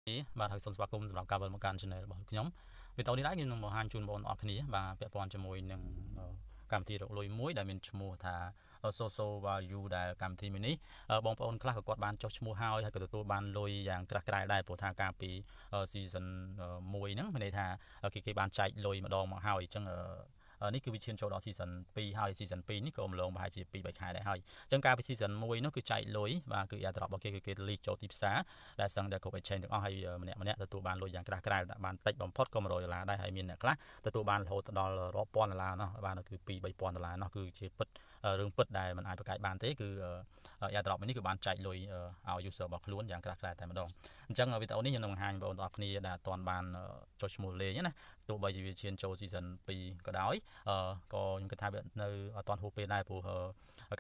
បាទហើយសូមស្វាគមន៍សម្រាប់ការវិលមកកាន់ channel របស់ខ្ញុំវីដេអូនេះដែរខ្ញុំនឹងបង្ហាញជូនបងប្អូនអរគ្នាបាទពាក់ព័ន្ធជាមួយនឹងកម្មវិធីរកលុយមួយដែលមានឈ្មោះថា Social Value ដែលកម្មវិធីមួយនេះបងប្អូនខ្លះក៏គាត់បានចុះឈ្មោះហើយក៏ទទួលបានលុយយ៉ាងក្រាស់ក្រែលដែរព្រោះថាកាលពី season 1ហ្នឹងមានន័យថាគេបានចែកលុយម្ដងមកហើយអញ្ចឹងនេះគឺវាឈានចូលដល់ season 2 ហើយ season 2នេះក៏ម្លងប្រហែលជា2-3 ខែដែរហើយអញ្ចឹងកាលពី season 1នោះគឺចែកលុយបាទគឺ airdrop របស់គេគឺគេលីកចូលទីផ្សារដែលសឹងតែគ្រប់ exchange ទាំងអស់ហើយម្នាក់ទទួលបានលុយយ៉ាងក្រាស់ក្រែលបានតិចបំផុតក៏$100ដែរហើយមានអ្នកខ្លះទទួលបានរហូតដល់រាប់ពាន់ដុល្លារណោះបាទគឺ2-3,000 ដុល្លារណោះគឺជាពិតរឿងពិតដែលមិនអាចប្រកែកបានទេគឺ airdrop នេះគឺបានចែកលុយឲ្យ user របស់ខ្លួនយ៉ាងក្រាស់ក្រែលតែម្ដងអញ្ចឹងវីដេអូនេះខ្ញុំនឹងបង្ហាញបងប្អូនទាំងអស់គ្នាដែលអត់ទាន់បានចុះឈ្មោះលេងណាទោះបីជាវាឈានចូល season 2ក៏ដោយក៏ខ្ញុំគិតថាវានៅអត់ទាន់ហួសពេលដែរព្រោះ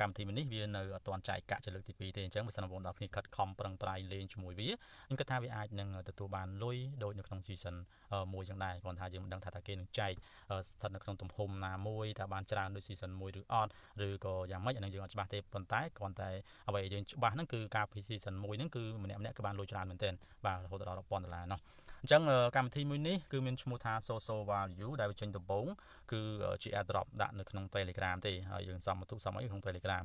កម្មវិធីនេះវានៅអត់ទាន់ចែកកាក់ជាលើកទី2ទេអញ្ចឹងបើសិនបងប្អូនទាំងគ្នាខិតខំប្រឹងប្រែងលេងជាមួយវាខ្ញុំគិតថាវាអាចនឹងទទួលបានលុយដូចនៅក្នុង season 1ចឹងដែរគ្រាន់ថាយើងមិនដឹងថាគេនឹងចែកស្ថិតនៅក្នុងទំហំណាមួយថាបានច្រើនដូច season 1ឬអត់ឬក៏យ៉ាងម៉េចអានឹងយើងអត់ច្បាស់ទេប៉ុន្តែគ្រាន់តែអ្វីយើងច្បាស់ហ្នឹងគឺការពី season 1ហ្នឹងគឺម្នាក់គឺបានលុយច្រើនមែនទែនបាទរហូតដល់$10,000ណោះអញ្ចឹងកម្មវិធីមួយនេះគឺមានឈ្មោះថា Social Value ដែលវាចេញដំបូងគឺជា airdrop ដាក់នៅក្នុង Telegram ទេហើយយើងសំបន្ទុកសំអីក្នុង Telegram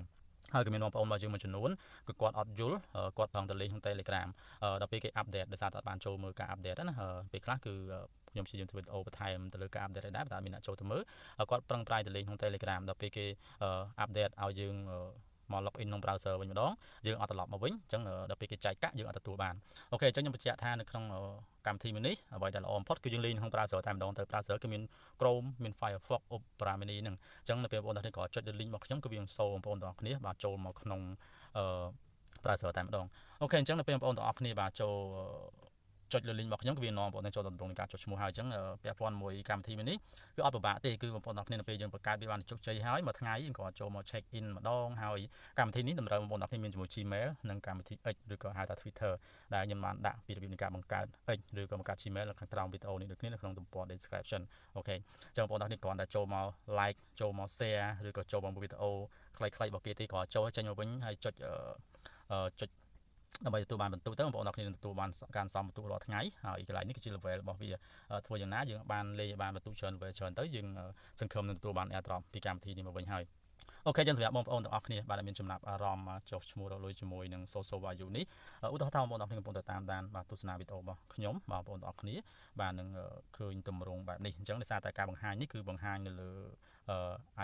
ហើយក៏មានបងប្អូនរបស់យើងមួយចំនួនគឺគាត់អត់យល់គាត់ប្រឹងទៅលេងក្នុង Telegram ដល់ពេលគេ update ដោយសារតែអត់បានចូលមើលការ update ណាពេលខ្លះគឺខ្ញុំព្យាយាមធ្វើវីដេអូបន្ថែមទៅលើការ update ដែរតែមានអ្នកចូលទៅមើលគាត់ប្រឹងប្រែងទៅលេងក្នុង Telegram ដល់ពេលគេ update ឲ្យយើងមក log in ក្នុង browser វិញម្ដងយើងអត់ត្រឡប់មកវិញអញ្ចឹងដល់ពេលគេចែកកាក់យើងអត់ទទួលបានអូខេអញ្ចឹងខ្ញុំបញ្ជាក់ថានៅក្នុងកម្មវិធីមួយនេះអ្វីដែលល្អបំផុតគឺយើងលេងក្នុង browser តែម្ដងទៅ browser គឺមាន Chrome មាន Firefox Opera Mini ហ្នឹងអញ្ចឹងនៅពេលបងប្អូនទាំងនេះក៏ចុចលើ link របស់ខ្ញុំគឺវានឹងសូមបងប្អូនទាំងអស់គ្នាបាទចូលមកក្នុងbrowser តែម្ដងអូខេអញ្ចឹងនៅពេលបងប្អូនទាំងអស់គ្នាបាទចូលចុចលើ link របស់ខ្ញុំគឺវានាំបងប្អូនចូលទៅក្នុងការចុចឈ្មោះហើយអញ្ចឹងពាក់ព័ន្ធមួយកម្មវិធីមួយនេះគឺអត់ពិបាកទេគឺបងប្អូនទាំងគ្នានៅពេលយើងបង្កើតវាបានជោគជ័យហើយមួយថ្ងៃយើងក៏ចូលមក check in ម្ដងហើយកម្មវិធីនេះតម្រូវបងប្អូនទាំងគ្នាមានជាមួយ Gmail និងកម្មវិធី X ឬក៏ហៅថា Twitter ដែលខ្ញុំបានដាក់ពីរបៀបនៃការបង្កើត X ឬក៏បង្កើត Gmail នៅខាងក្រោមវីដេអូនេះដូចគ្នានៅក្នុងទំព័រ description អូខេអញ្ចឹងបងប្អូនទាំងគ្នាគ្រាន់តែចូលមក like ចូលមក share ឬក៏ចូលមកវីដេអូខ្លីៗរបស់គេទេគ្រាន់ចូលចេញមកវិញហើយចុចដើម្បីទទួលបានបន្ទុកទៅបងប្អូនទាំងគ្នានឹងទទួលបានការសំបន្ទុករាល់ថ្ងៃហើយកន្លែងនេះគឺជា level របស់វាធ្វើយ៉ាងណាយើងបានលេងបានបន្ទុកច្រើន level ច្រើនទៅយើងសង្ឃឹមនឹងទទួលបាន airdrop ពីកម្មវិធីនេះមកវិញហើយអូខេចឹងសម្រាប់បងប្អូនទាំងអស់គ្នាបាទដែលមានចំណាប់អារម្មណ៍ចុះឈ្មោះរកលុយជាមួយនឹង Social Value នេះឧទាហរណ៍ថាបងប្អូនទាំងគ្នាកំពុងតែតាមដានបាទទស្សនាវីដេអូរបស់ខ្ញុំបងប្អូនទាំងអស់គ្នាបាទនឹងឃើញទម្រង់បែបនេះអញ្ចឹងដោយសារតែការបង្ហាញនេះគឺបង្ហាញនៅលើ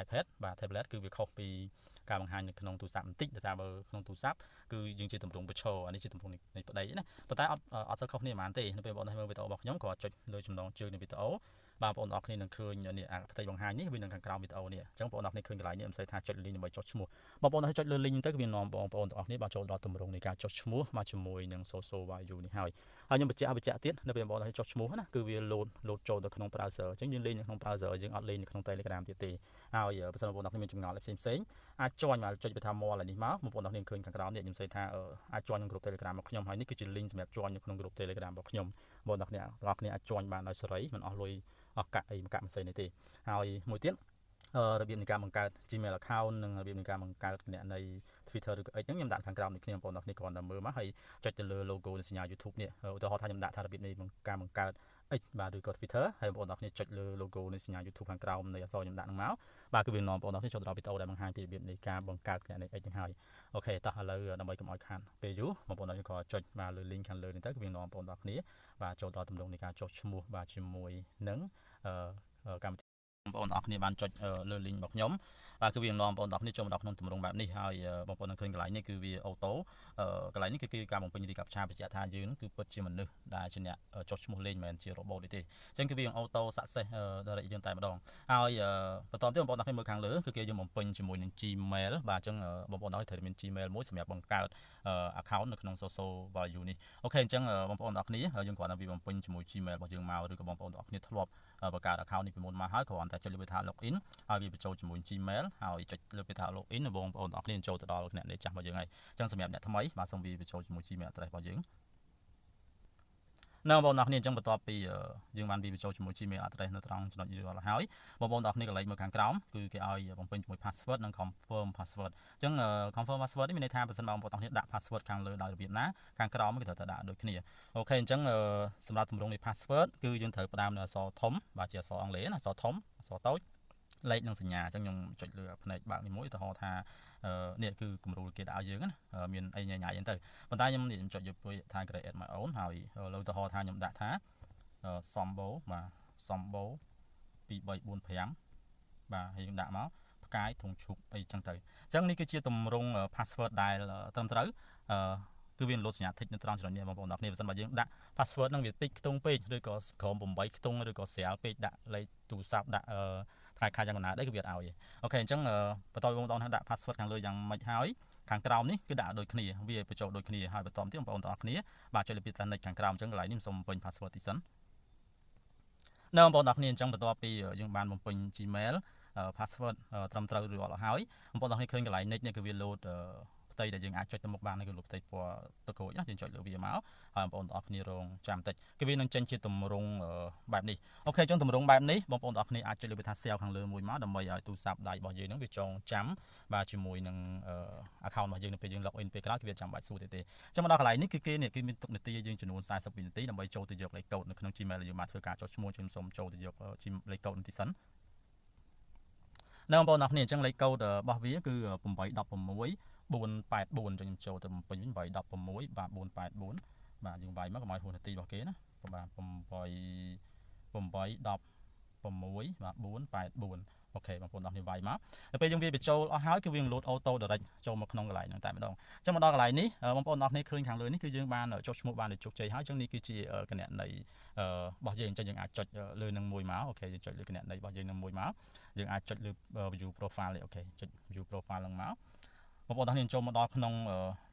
iPad បាទ tablet គឺវាខុសពីការបង្ហាញនៅក្នុងទូរស័ព្ទបន្តិចដោយសារបើក្នុងទូរស័ព្ទគឺយើងជាទម្រង់ virtual អានេះជាទម្រង់នៃប្តីណាប៉ុន្តែអត់សូវខុសគ្នាប៉ុន្មានទេនៅពេលបងប្អូនមើលវីដេអូរបស់ខ្ញុំក៏ចុចលើចំណងជើងនៃវីដេអូបងប្អូនទាំងអស់គ្នានឹងឃើញនេះផ្ទៃបង្ហាញនេះវានៅខាងក្រោមវីដេអូនេះអញ្ចឹងបងប្អូនទាំងអស់គ្នាឃើញកន្លែងនេះមិនសូវថាចុច link ដើម្បីចុះឈ្មោះបងប្អូនទាំងចុចលើ link ទៅគឺវានាំបងប្អូនទាំងអស់គ្នាបានចូលដល់ទម្រង់នៃការចុះឈ្មោះមកជាមួយនឹង Social Value នេះហើយខ្ញុំបញ្ជាក់ទៀតនៅពេលបងប្អូនទាំងចុះឈ្មោះណាគឺវា load ចូលទៅក្នុង browser អញ្ចឹងយើងលេងនៅក្នុង browser យើងអត់លេងនៅក្នុង Telegram ទៀតទេហើយបើសិនបងប្អូនទាំងមានចម្ងល់ផ្សេងអាចjoin មកចុចទៅថា more នេះមកបងប្អូនទាំងឃើញខាងក្រោមនេះខ្ញុំសេថាអាច join ក្នុង group Telegram របស់ខ្ញុំហើយនេះគឺជា link សម្រាប់ join នៅក្នុង group Telegram របស់ខ្ញុំបងប្អូនទាំងគ្នាអាច join បានដោយសេរីមិនអស់លុយអស់កាក់អីកាក់មិនស្អីនេះទេហើយមួយទៀតរបៀបនៃការបង្កើត Gmail account និងរបៀបនៃការបង្កើតគណនី Twitter ឬក៏ X ហ្នឹងខ្ញុំដាក់ខាងក្រោមនេះគ្នាបងប្អូនទាំងគ្នាគ្រាន់តែមើលមកហើយចុចទៅលើ logo នៃសញ្ញា YouTube នេះឧទាហរណ៍ថាខ្ញុំដាក់ថារបៀបនៃការបង្កើត X បាទឬក៏ Twitter ហើយបងប្អូនទាំងគ្នាចុចលើ logo នៃសញ្ញា YouTube ខាងក្រោមនៃអក្សរខ្ញុំដាក់ហ្នឹងមកបាទគឺវានាំបងប្អូនទាំងគ្នាចូលទៅដល់វីដេអូដែលបង្ហាញពីរបៀបនៃការបង្កើតគណនី X ហ្នឹងហើយអូខេតោះឥឡូវដើម្បីកុំឲ្យខានពេលយូរបងប្អូនទាំងគ្នាក៏ចុចមកលើ link ខាងលើនេះទៅគឺវានាំបងប្អូនទាំងគ្នាបាទចូលដល់ទម្រង់នៃការចុះឈ្មោះបាទជាមួយនឹងកម្មវិធីបងប្អូនទាំងអស់គ្នាបានចុចលើ link របស់ខ្ញុំបាទគឺវានាំបងប្អូនទាំងគ្នាចូលមកដល់ក្នុងទម្រង់បែបនេះហើយបងប្អូននឹងឃើញកន្លែងនេះគឺវាអូតូកន្លែងនេះគឺការបំពេញរាយការណ៍ប្រឆាបញ្ជាក់ថាយើងគឺពិតជាមនុស្សដែលជាអ្នកចុះឈ្មោះលេងមិនមែនជា robot ទេអញ្ចឹងគឺវាអូតូ success ដល់យើងតែម្ដងហើយបន្តទៀតបងប្អូនទាំងគ្នាមើលខាងលើគឺគេយើងបំពេញជាមួយនឹង Gmail បាទអញ្ចឹងបងប្អូនទាំងគ្នាត្រូវមាន Gmail មួយសម្រាប់បង្កើត account នៅក្នុង Social Value នេះអូខេអញ្ចឹងបងប្អូនទាំងគ្នាយើងគ្រាន់តែវាបំពេញជាមួយ Gmail របស់យើងមកឬក៏បងប្អូនទាំងគ្នាធ្លាប់បង្កើត account នេះពីមុនមកហើយគ្រាន់តែចុចលើវាថា login ហើយវាបញ្ចូលជាមួយ Gmail ហើយចុចលើវាថា login បងប្អូនទាំងគ្នាចូលទៅដល់គណនីចាស់របស់យើងហើយអញ្ចឹងសម្រាប់អ្នកថ្មីបាទសូមវាបញ្ចូលជាមួយ Gmail address របស់យើង នៅបងប្អូនគ្នាអញ្ចឹងបន្ទាប់ពីយើងបានបញ្ចូលជាមួយ Gmail address នៅត្រង់ចំណុចនេះរាល់ហើយបងប្អូនគ្នាកន្លែងមើលខាងក្រោមគឺគេឲ្យបំពេញជាមួយ password និង confirm password អញ្ចឹង confirm password នេះមានន័យថាបើសិនបងប្អូនគ្នាដាក់ password ខាងលើដោយរបៀបណាខាងក្រោមគេត្រូវតែដាក់ដូចគ្នាអូខេអញ្ចឹងសម្រាប់ទម្រង់នៃ password គឺយើងត្រូវផ្ដើមនៅអក្សរធំបាទជាអក្សរអង់គ្លេសណាអក្សរធំអក្សរតូចលេខនិងសញ្ញាអញ្ចឹងខ្ញុំចុចលើផ្នែកបើកនេះមួយឧទាហរណ៍ថានេះគឺគំរូគេដាក់ឲ្យយើងណាមានអីញ៉ៃញ៉ៃអញ្ចឹងទៅប៉ុន្តែខ្ញុំចុចយកពាក្យថា create my own ហើយលើឧទាហរណ៍ថាខ្ញុំដាក់ថាSombo បាទ Sombo 2 3 4 5បាទហើយខ្ញុំដាក់មកផ្កាយធុងឈូកអីចឹងទៅអញ្ចឹងនេះគឺជាទម្រង់ password ដែលត្រឹមត្រូវគឺវាលោតសញ្ញា tick នៅត្រង់ចំណុចនេះបងប្អូនទាំងគ្នាបើសិនបើយើងដាក់ password ហ្នឹងវា tick ខ្ទង់ពេកឬក៏ក្រោម8ខ្ទង់ឬក៏ស្រាលពេកដាក់លេខទូរស័ព្ទដាក់ថ្ងៃខែយ៉ាងណាដែរគឺវាអត់ឲ្យអូខេអញ្ចឹងបន្តបងប្អូនដាក់ password ខាងលើយ៉ាងម៉េចហើយខាងក្រោមនេះគឺដាក់ដូចគ្នាវាបញ្ចូលដូចគ្នាហើយបន្តទៀតបងប្អូនទាំងអស់គ្នាបាទចុចលើពាក្យថា next ខាងក្រោមអញ្ចឹងកន្លែងនេះសូមបំពេញ password ទីសិននៅបងប្អូនទាំងគ្នាអញ្ចឹងបន្ទាប់ពីយើងបានបំពេញ Gmail password ត្រឹមត្រូវរួចរាល់ហើយបងប្អូនទាំងគ្នាឃើញកន្លែង next នេះគឺវា load ផ្ទៃដែលយើងអាចចុចទៅមុខបានគឺលោកផ្ទៃពណ៌ទឹកក្រូចណាយើងចុចលើវាមកហើយបងប្អូនទាំងអស់គ្នារងចាំបន្តិចគឺវានឹងចេញជាទម្រង់បែបនេះអូខេអញ្ចឹងទម្រង់បែបនេះបងប្អូនទាំងអស់គ្នាអាចចុចលើវាថា save ខាងលើមួយមកដើម្បីឲ្យទូរស័ព្ទដៃរបស់យើងនឹងវាចងចាំបាទជាមួយនឹង account របស់យើងនៅពេលយើង log in ពេលក្រោយគឺវាចាំបាច់សួរទេអញ្ចឹងមកដល់កន្លែងនេះគឺគេនេះគឺមានទុកនាទីឲ្យយើងចំនួន40វិនាទីដើម្បីចូលទៅយកលេខកូដនៅក្នុង Gmail ដែលយើងបានធ្វើការចុះឈ្មោះខ្ញុំសូមចូលទៅយកលេខកូដនេះសិននៅបងប្អូនទាំងគ្នាអញ្ចឹងលេខកូដរបស់វាគឺ816 484អញ្ចឹងខ្ញុំចូលទៅបំពេញវិញ816បាទ484បាទយើងវាយមកកុំឲ្យហួសនាទីរបស់គេណាបាទ816បាទ484អូខេបងប្អូនទាំងគ្នាវាយមកដល់ពេលយើងវាបញ្ចូលអស់ហើយគឺវានឹង load auto direct ចូលមកក្នុងកន្លែងហ្នឹងតែម្ដងអញ្ចឹងមកដល់កន្លែងនេះបងប្អូនទាំងគ្នាឃើញខាងលើនេះគឺយើងបានចុះឈ្មោះបានជោគជ័យហើយអញ្ចឹងនេះគឺជាគណនីរបស់យើងអញ្ចឹងយើងអាចចុចលើនឹងមួយមកអូខេយើងចុចលើគណនីរបស់យើងនឹងមួយមកយើងអាចចុចលើ view profile នេះអូខេចុច view profile ឡើងមកបងប្អូនទាំងគ្នាចូលមកដល់ក្នុង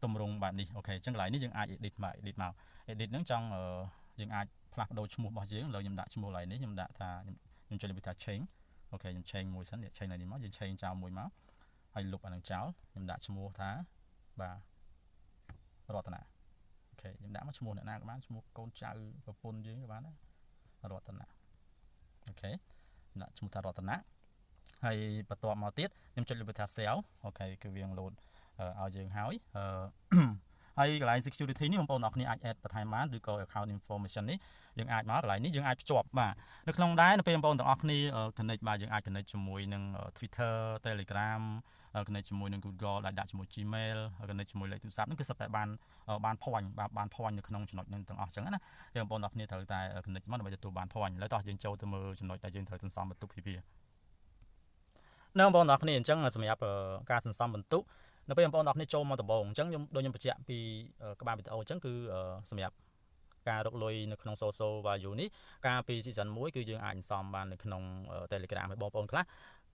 ទម្រង់បែបនេះអូខេអញ្ចឹងកន្លែងនេះយើងអាច edit មក edit ហ្នឹងចង់យើងអាចផ្លាស់ប្ដូរឈ្មោះរបស់យើងឥឡូវខ្ញុំដាក់ឈ្មោះកន្លែងនេះខ្ញុំដាក់ថាខ្ញុំចុចលើវាថា change អូខេខ្ញុំ change មួយសិននេះ change នេះមកយើង change ចោលមួយមកហើយលុបអានឹងចោលខ្ញុំដាក់ឈ្មោះថាបាទរតនាអូខេខ្ញុំដាក់មកឈ្មោះអ្នកណាក៏បានឈ្មោះកូនចៅប្រពន្ធយើងក៏បានដែររតនាអូខេដាក់ឈ្មោះថារតនាហើយបន្ទាប់មកទៀតខ្ញុំចុចលើវាថា save អូខេគឺវានឹង load ឲ្យយើងហើយហើយកន្លែង security នេះបងប្អូនអរគ្នាអាច add បន្ថែមបានឬក៏ account information នេះយើងអាចមកកន្លែងនេះយើងអាចភ្ជាប់បាទនៅក្នុងដែរនៅពេលបងប្អូនទាំងអស់គ្នា connect បាទយើងអាច connect ជាមួយនឹង Twitter Telegram connect ជាមួយនឹង Google ដែលដាក់ជាមួយ Gmail connect ជាមួយលេខទូរស័ព្ទហ្នឹងគឺសិតតែបាន point បាទបាន point នៅក្នុងចំណុចហ្នឹងទាំងអស់អញ្ចឹងណាចឹងបងប្អូនទាំងអស់គ្នាត្រូវតែ connect មកដើម្បីទទួលបាន point ឥឡូវតោះយើងចូលទៅមើលចំណុចដែលយើងត្រូវសន្សំបន្ទុកពីវានៅបងប្អូនទាំងអស់គ្នាអញ្ចឹងសម្រាប់ការសន្សំបន្ទុកនៅពេលបងប្អូនទាំងអស់គ្នាចូលមកដំបូងអញ្ចឹងខ្ញុំដូចខ្ញុំបញ្ជាក់ពីក្បាលវីដេអូអញ្ចឹងគឺសម្រាប់ការរកលុយនៅក្នុង social value នេះកាលពី season 1គឺយើងអាចសន្សំបាននៅក្នុង Telegram ឲ្យបងប្អូនខ្លះ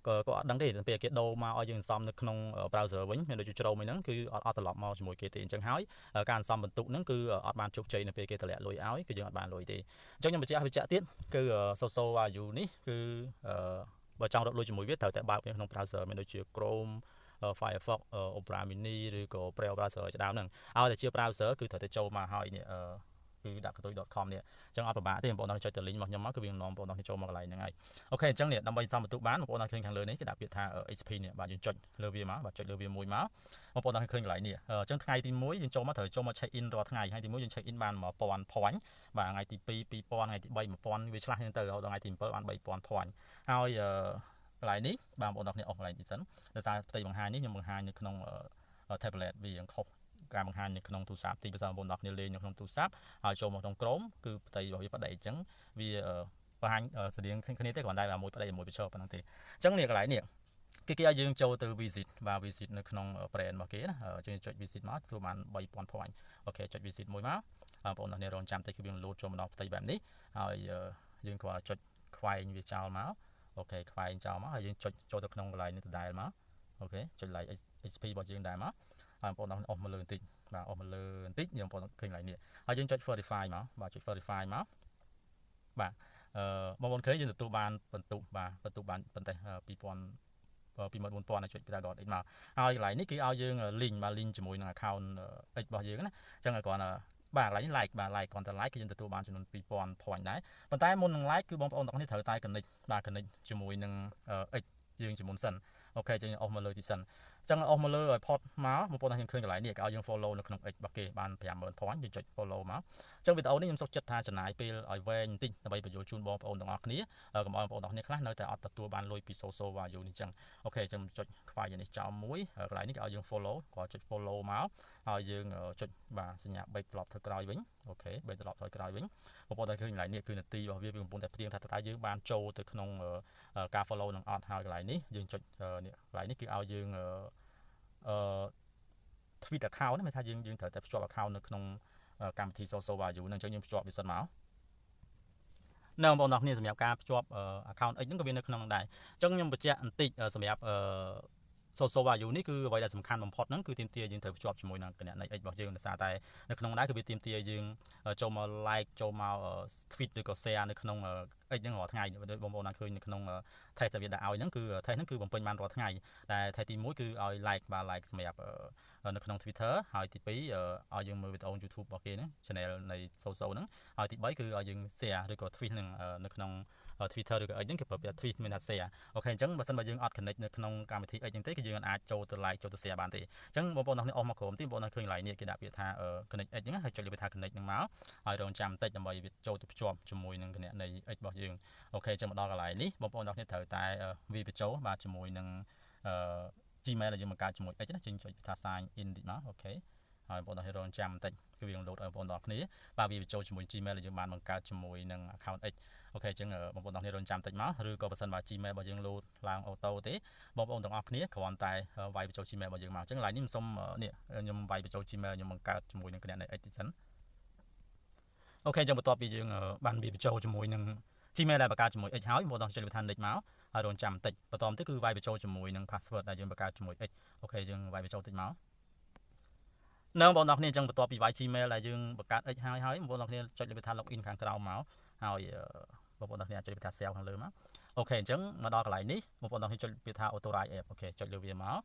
ក៏អត់ដឹងទេពេលគេដូរមកឲ្យយើងសន្សំនៅក្នុង browser វិញមានដូចជាជ្រោមហ្នឹងគឺអត់ត្រឡប់មកជាមួយគេទេអញ្ចឹងហើយការសន្សំបន្ទុកហ្នឹងគឺអត់បានជោគជ័យនៅពេលគេតម្លាក់លុយឲ្យគឺយើងអត់បានលុយទេអញ្ចឹងខ្ញុំបញ្ជាក់ទៀតគឺ social value នេះគឺបើចង់រកលុយជាមួយវាត្រូវតែបើកវាក្នុង browser មានដូចជា Chrome Firefox Opera Mini ឬក៏ Brave browser ជាដើមហ្នឹងឲ្យតែជា browser គឺត្រូវតែចូលមកហើយនេះគឺដាក់ katoi.com នេះអញ្ចឹងអត់ពិបាកទេបងប្អូនចុចទៅ link របស់ខ្ញុំមកគឺវានាំបងប្អូនចូលមកកន្លែងហ្នឹងហើយអូខេអញ្ចឹងនេះដើម្បីសំបន្ទុកបានបងប្អូនឃើញខាងលើនេះគេដាក់ពាក្យថា HP នេះបាទយើងចុចលើវាមកបាទចុចលើវាមួយមកបងប្អូនឃើញកន្លែងនេះអញ្ចឹងថ្ងៃទី1យើងចូលមកត្រូវចូលមក check in រាល់ថ្ងៃថ្ងៃទី1យើង check in បាន1000 point បាទថ្ងៃទី2 2000ថ្ងៃទី3 1000វាឆ្លាស់ហ្នឹងទៅរហូតដល់ថ្ងៃទី7បាន3000 point ហើយកន្លែងនេះបាទបងប្អូនគ្នាអស់កន្លែងនេះសិនដោយសារផ្ទៃបង្ហាញនេះខ្ញុំបង្ហាញនៅក្នុង tablet វាយ៉ាងខុសការបង្ហាញនៅក្នុងទូរស័ព្ទទីភាសាបងប្អូនគ្នាលេងនៅក្នុងទូរស័ព្ទហើយចូលមកក្នុង Chrome គឺផ្ទៃរបស់វាប្តីអញ្ចឹងវាបង្ហាញស្តៀងគ្នាទេគ្រាន់តែមួយប្តីមួយបញ្ឈរប៉ុណ្ណឹងទេអញ្ចឹងនេះកន្លែងនេះគេឲ្យយើងចូលទៅ visit បាទ visit នៅក្នុង brand របស់គេណាយើងចុច visit មកទទួលបាន3000 point អូខេចុច visit មួយមកបងប្អូនគ្នារងចាំតិចគឺវា load ចូលមកដល់ផ្ទៃបែបនេះហើយយើងគ្រាន់តែចុចខ្វែងវាចោលមកអូខេខ្វែងចោលមកហើយយើងចុចចូលទៅក្នុងកន្លែងនេះដដែលមកអូខេចុច like HP របស់យើងដែរមកហើយបងប្អូនអស់មកលើបន្តិចបាទអស់មកលើបន្តិចយើងបងប្អូនឃើញកន្លែងនេះហើយយើងចុច verify មកបាទចុច verify មកបាទបងប្អូនឃើញយើងទទួលបានបន្ទុកបាទបន្ទុកបានប៉ុន្តែ2000 24000ចុច Python.x មកហើយកន្លែងនេះគេឲ្យយើង link បាទ link ជាមួយនឹង account X របស់យើងណាអញ្ចឹងគ្រាន់តែ បាទកន្លែងនេះ like បាទ like គ្រាន់តែ like គឺយើងទទួលបានចំនួន 2000 point ដែរប៉ុន្តែមុននឹង like គឺបងប្អូនទាំងអស់គ្នាត្រូវតែ connect បាទ connect ជាមួយនឹង x យើងជាមុនសិនអូខេចឹងអស់មកលើទីសិនអញ្ចឹងអស់មកលើឲ្យផុតមកបងប្អូនខ្ញុំឃើញកន្លែងនេះគេឲ្យយើង follow នៅក្នុង x របស់គេបាន 50000 point យើងចុច follow មកអញ្ចឹងវីដេអូនេះខ្ញុំសុខចិត្តថាចំណាយពេលឲ្យវែងបន្តិចដើម្បីបញ្យល់ជូនបងប្អូនទាំងអស់គ្នាកុំឲ្យបងប្អូនទាំងអស់គ្នាខ្លះនៅតែអត់ទទួលបានលុយពី social value នេះអញ្ចឹងអូខេអញ្ចឹងចុចខ្វាយនេះចោលមួយកន្លែងនេះគេឲ្យយើង follow គាត់ចុច follow មកហើយយើងចុចបាទសញ្ញា break ត្រឡប់ទៅក្រោយវិញអូខេ break ត្រឡប់ទៅក្រោយវិញបងប្អូនតែឃើញកន្លែងនេះគឺនាទីរបស់វាកំពុងតែព្រៀងថាតើយើងបានចូលទៅក្នុងការ follow នឹងអត់ហើយកន្លែងនេះយើងចុចនេះកន្លែងនេះគឺឲ្យយើងtweet account ហ្នឹងមានថាយើងត្រូវតែភ្ជាប់ account នៅក្នុងកម្មវិធី social value ហ្នឹងអញ្ចឹងយើងភ្ជាប់វាសិនមកនៅបងប្អូនទាំងគ្នាសម្រាប់ការភ្ជាប់ account x ហ្នឹងក៏វានៅក្នុងហ្នឹងដែរអញ្ចឹងខ្ញុំបញ្ជាក់បន្តិចសម្រាប់social value នេះគឺអ្វីដែលសំខាន់បំផុតហ្នឹងគឺទាមទារយើងត្រូវភ្ជាប់ជាមួយនឹងគណនី x របស់យើងដោយសារតែនៅក្នុងដែរគឺវាទាមទារយើងចូលមក like ចូលមក tweet ឬក៏ share នៅក្នុង x ហ្នឹងរាល់ថ្ងៃបងប្អូនបានឃើញនៅក្នុង test ដែលវាដាក់ឲ្យហ្នឹងគឺ test ហ្នឹងគឺបំពេញបានរាល់ថ្ងៃតែ test ទី1គឺឲ្យ like បាទ like សម្រាប់នៅក្នុង Twitter ហើយទី2ឲ្យយើងមើលវីដេអូ YouTube របស់គេហ្នឹង channel នៃ social ហ្នឹងហើយទី3គឺឲ្យយើង share ឬក៏ tweet ហ្នឹងនៅក្នុង Twitter ឬក៏ X ហ្នឹងគេប្រើពាក្យ tweet មានថា share អូខេអញ្ចឹងបើសិនបើយើងអត់ connect នៅក្នុងកម្មវិធី X ហ្នឹងទេគឺយើងអាចចូលទៅ like ចូលទៅ share បានទេអញ្ចឹងបងប្អូនទាំងនេះអស់មកក្រុមទីបងប្អូនឃើញ like នេះគេដាក់ពាក្យថា connect X ហ្នឹងហើយចុចលើពាក្យថា connect ហ្នឹងមកហើយរងចាំបន្តិចដើម្បីវាចូលទៅភ្ជាប់ជាមួយនឹងគណនី X របស់យើងអូខេអញ្ចឹងមកដល់កន្លែងនេះបងប្អូនទាំងនេះត្រូវតែវាបញ្ចូលបាទជាមួយនឹងGmail ដែលយើងបង្កើតជាមួយ X ណាយើងចុចថា sign in តិចមកអូខេហើយបងប្អូនរងចាំបន្តិចគឺវា download ឲ្យបងប្អូនទាំងគ្នាបាទវាបញ្ចូលជាមួយ Gmail ដែលយើងបានបង្កើតជាមួយនឹង account X អូខេអញ្ចឹងបងប្អូនទាំងគ្នារងចាំបន្តិចមកឬក៏បើសិនបើ Gmail របស់យើង load ឡើងអូតូទេបងប្អូនទាំងអស់គ្នាគ្រាន់តែវាយបញ្ចូល Gmail របស់យើងមកអញ្ចឹង line នេះខ្ញុំសុំនេះខ្ញុំវាយបញ្ចូល Gmail ខ្ញុំបង្កើតជាមួយនឹងគណនី X តិចសិនអូខេអញ្ចឹងបន្ទាប់ពីយើងបានវាបញ្ចូលជាមួយនឹង Gmail ដែលបង្កើតជាមួយ X ហើយបងប្អូនចុចលើប៊ូតាន next មកហើយរងចាំបន្តិចបន្តមកទៀតគឺវាយបញ្ចូលជាមួយនឹង password ដែលយើងបង្កើតជាមួយ X អូខេយើងវាយបញ្ចូលតិចមកនៅបងប្អូនទាំងគ្នាអញ្ចឹងបន្ទាប់ពីវាយ Gmail ដែលយើងបង្កើត X ហើយបងប្អូនទាំងគ្នាចុចលើប៊ូតាន login ខាងក្រោមមកហើយបងប្អូនទាំងគ្នាចុចលើប៊ូតាន save ខាងលើមកអូខេអញ្ចឹងមកដល់កន្លែងនេះបងប្អូនទាំងគ្នាចុចពាក្យថា authorize app អូខេចុចលើវាម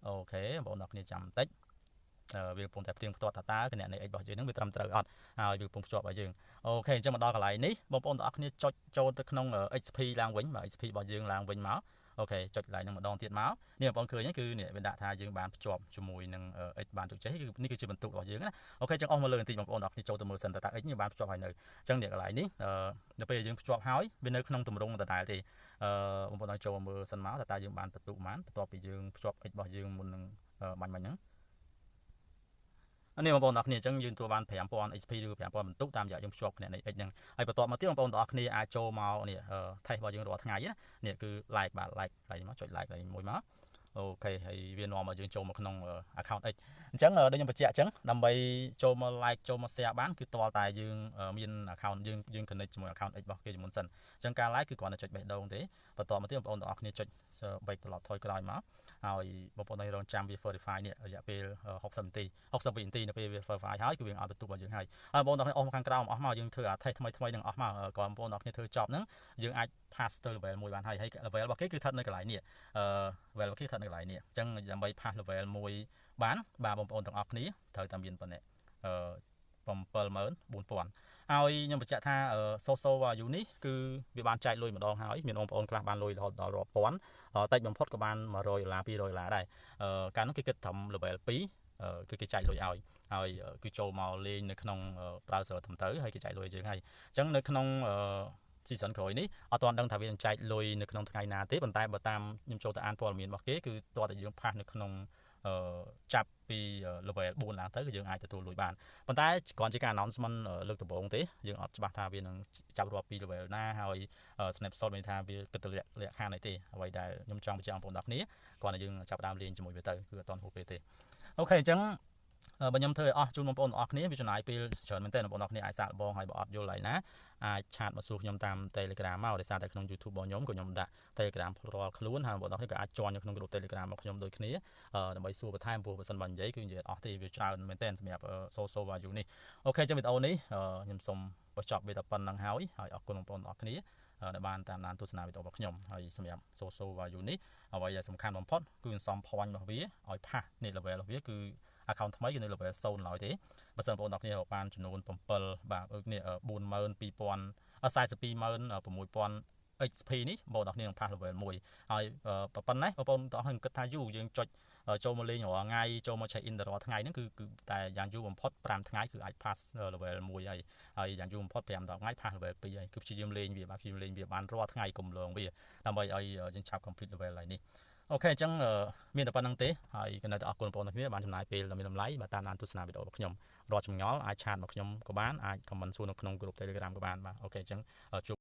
កអូខេបងប្អូនទាំងគ្នាចាំបន្តិចវាកំពុងតែផ្ទៀងផ្ទាត់ថាតើគណនី X របស់យើងនឹងវាត្រឹមត្រូវអត់ហើយវាកំពុងភ្ជាប់ឲ្យយើងអូខេអញ្ចឹងមកដល់កន្លែងនេះបងប្អូនទាំងអស់គ្នាចុចចូលទៅក្នុង XP ឡើងវិញបាទ XP របស់យើងឡើងវិញមកអូខេចុចឡើងនឹងម្ដងទៀតមកនេះបងប្អូនឃើញគឺនេះវាដាក់ថាយើងបានភ្ជាប់ជាមួយនឹង X បានជោគជ័យគឺនេះគឺជាបន្ទុករបស់យើងណាអូខេអញ្ចឹងអស់មកលើបន្តិចបងប្អូនទាំងអស់គ្នាចូលទៅមើលសិនតើ X នេះបានភ្ជាប់ហើយនៅអញ្ចឹងនេះកន្លែងនេះនៅពេលយើងភ្ជាប់ហើយវានៅក្នុងទម្រង់ដដែលទេបងប្អូនចូលមើលសិនមកតើយើងបានបន្ទុកប៉ុន្មានបន្ទាប់ពីយើងភ្ជាប់ X របស់យើងមុននឹងបាញ់ហ្នឹងនេះបងប្អូនទាំងអស់គ្នាអញ្ចឹងយើងទទួលបាន 5000 XP ឬ 5000 បន្ទុកតាមរយៈយើងភ្ជាប់គណនី X ហ្នឹងហើយបន្ទាប់មកទៀតបងប្អូនទាំងអស់គ្នាអាចចូលមកនេះ test របស់យើងរាល់ថ្ងៃណានេះគឺ like បាទ like មកចុច like មួយមកអូខេហើយវានាំមកយើងចូលមកក្នុង account X អញ្ចឹងដូចខ្ញុំបញ្ជាក់អញ្ចឹងដើម្បីចូលមក like ចូលមក share បានគឺតលតែយើងមាន account យើង connect ជាមួយ account X របស់គេជាមុនសិនអញ្ចឹងការ like គឺគ្រាន់តែចុចបេះដូងទេបន្ទាប់មកទៀតបងប្អូនទាំងអស់គ្នាចុច break ត្រឡប់ថយក្រោយមកហើយបងប្អូនរងចាំវា verify នេះរយៈពេល60នាទី62នាទីនៅពេលវា verify ហើយគឺវាឲ្យបន្ទុករបស់យើងហើយបងប្អូនទាំងអស់មកខាងក្រោមអស់មកយើងធ្វើអា test ថ្មីនឹងអស់មកក៏បងប្អូនទាំងគ្នាធ្វើចប់ហ្នឹងយើងអាច pass ទៅ level 1បានហើយ level របស់គេគឺស្ថិតនៅកន្លែងនេះlevel របស់គេស្ថិតនៅកន្លែងនេះអញ្ចឹងដើម្បី pass level 1បានបាទបងប្អូនទាំងអស់គ្នាត្រូវតែមានប៉ុណ្ណេះ74000ហើយខ្ញុំបញ្ជាក់ថា social value នេះគឺវាបានចែកលុយម្ដងហើយមានបងប្អូនខ្លះបានលុយរហូតដល់រាប់ពាន់តិចបំផុតក៏បាន$100 $200ដែរកាលនោះគេគិតត្រឹម level 2គឺគេចែកលុយឲ្យហើយគឺចូលមកលេងនៅក្នុង browser ត្រឹមត្រូវហើយគេចែកលុយយើងហើយអញ្ចឹងនៅក្នុងseason ក្រោយនេះអត់ទាន់ដឹងថាវានឹងចែកលុយនៅក្នុងថ្ងៃណាទេប៉ុន្តែបើតាមខ្ញុំចូលទៅអានព័ត៌មានរបស់គេគឺតើតើយើងផាសនៅក្នុងចាប់ពី level 4ឡើងទៅគឺយើងអាចទទួលលុយបានប៉ុន្តែគ្រាន់ជាការ announcement លើកដំបូងទេយើងអត់ច្បាស់ថាវានឹងចាប់រាប់ពី level ណាហើយ snapshot មានថាវាគិតទៅលក្ខខណ្ឌអីទេអ្វីដែលខ្ញុំចង់បញ្ជាក់បងប្អូនទាំងគ្នាគ្រាន់តែយើងចាប់ដើមលេងជាមួយវាទៅគឺអត់ទាន់ហួសពេលទេអូខេអញ្ចឹងបើខ្ញុំធ្វើឲ្យអស់ជូនបងប្អូនទាំងអស់គ្នាវាចំណាយពេលច្រើនមែនទែនបងប្អូនទាំងអស់គ្នាអាចសាកល្បងហើយបើអត់យល់ឡើយណាអាចឆាតមកសួរខ្ញុំតាម Telegram មកដោយសារតែក្នុង YouTube របស់ខ្ញុំក៏ខ្ញុំដាក់ Telegram ផ្ទាល់ខ្លួនហើយបងប្អូនទាំងអស់គ្នាក៏អាច join នៅក្នុង group Telegram របស់ខ្ញុំដូចគ្នាដើម្បីសួរបន្ថែមព្រោះបើសិនបើនិយាយគឺនិយាយអត់ទេវាច្រើនមែនទែនសម្រាប់ social value នេះអូខេចឹងវីដេអូនេះខ្ញុំសូមបញ្ចប់វាតែប៉ុណ្្នឹងហើយអរគុណបងប្អូនទាំងអស់គ្នាដែលបានតាមដានទស្សនាវីដេអូរបស់ខ្ញុំហើយសម្រាប់ social value នេះអ្វីដែលសំខាន់បំផុតគឺសន្សំ point របស់វាឲ្យផាសនេះ level របស់វាគឺ account ថ្មីគឺនៅ level 0ឡើយទេបើសិនបងប្អូនគ្នាបានចំនួន7បាទនេះ42000 XP នេះបងប្អូនគ្នានឹង pass level 1ហើយប៉ុណ្ណេះបងប្អូនទាំងអស់គ្នាគិតថាយូរយើងចុចចូលមកលេងរាល់ថ្ងៃចូលមក check in រាល់ថ្ងៃហ្នឹងគឺតែយ៉ាងយូរបំផុត5ថ្ងៃគឺអាច pass level 1ហើយយ៉ាងយូរបំផុត5 10ថ្ងៃ pass level 2ហើយគឺព្យាយាមលេងវាបាទព្យាយាមលេងវាបានរាល់ថ្ងៃកុំលងវាដើម្បីឲ្យយើងឆាប់ complete level ហើយនេះអូខេអញ្ចឹងមានតែប៉ុណ្្នឹងទេហើយគណៈអរគុណបងប្អូនគ្នាបានចំណាយពេលដ៏មានតម្លៃបាទតាមដានទស្សនាវីដេអូរបស់ខ្ញុំរាល់ចម្ងល់អាចឆាតមកខ្ញុំក៏បានអាច comment សួរនៅក្នុង group Telegram ក៏បានបាទអូខេអញ្ចឹងជួប